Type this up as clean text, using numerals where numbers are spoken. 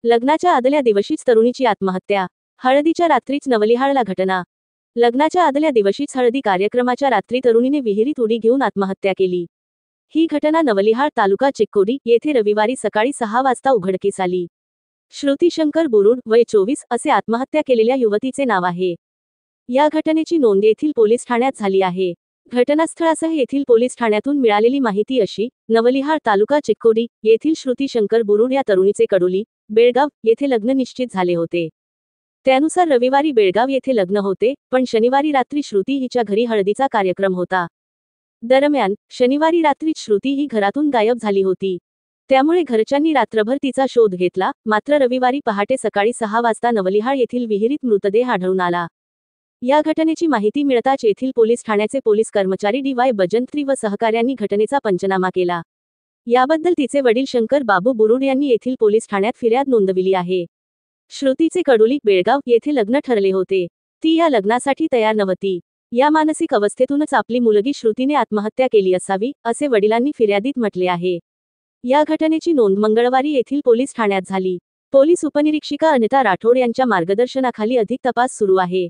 लग्नाच्या आदल्या दिवशीच तरुणीची आत्महत्या. हळदीच्या रात्रीच नवलिहाळला घटना. लग्नाच्या आदल्या दिवशीच हळदी कार्यक्रमाच्या रात्री तरुणीने विहिरीत उडी घेऊन आत्महत्या केली. ही घटना नवलिहाळ तालुका चिक्कोडी येथे रविवारी सकाळी 6 वाजता उघडकीस आली. श्रुती शंकर बुरुड वय 24 असे आत्महत्या केलेल्या युवतीचे नाव आहे. या घटनेची नोंद येथील पोलीस ठाण्यात झाली आहे. घटनास्थळासह येथील पोलीस ठाण्यातून मिळालेली माहिती अशी: नवलिहाळ तालुका चिक्कोडी येथील श्रुती शंकर बुरुड या तरुणीचे कडोली, बेळगाव येथे लग्न निश्चित झाले होते. त्यानुसार रविवारी बेळगाव येथे लग्न होते, पण शनिवारी रात्री श्रुती हिच्या घरी हळदीचा कार्यक्रम होता. दरम्यान, शनिवारी रात्रीच श्रुती ही घरातून गायब झाली होती. त्यामुळे घरच्यांनी रात्रभर तिचा शोध घेतला, मात्र रविवारी पहाटे सकाळी 6 वाजता नवलिहाळ येथील विहिरीत मृतदेह आढळून आला. या घटनेची माहिती मिळताच येथील पोलीस ठाण्याचे पोलीस कर्मचारी डी.वाय. बजंत्री व सहकाऱ्यांनी घटनेचा पंचनामा केला. याबद्दल तिचे वडील शंकर बाबू बुरुड यांनी येथील पोलीस ठाण्यात फिर्याद नोंदविली आहे. श्रुतीचे कडोली, बेळगाव येथे लग्न ठरले होते. ती या लग्नासाठी तयार नव्हती. या मानसिक अवस्थेतूनच आपली मुलगी श्रुतीने आत्महत्या केली असावी, असे वडिलांनी फिर्यादीत म्हटले आहे. या घटनेची नोंद मंगळवारी येथील पोलीस ठाण्यात झाली. पोलीस उपनिरीक्षिका अनिता राठोड यांच्या मार्गदर्शनाखाली अधिक तपास सुरू आहे.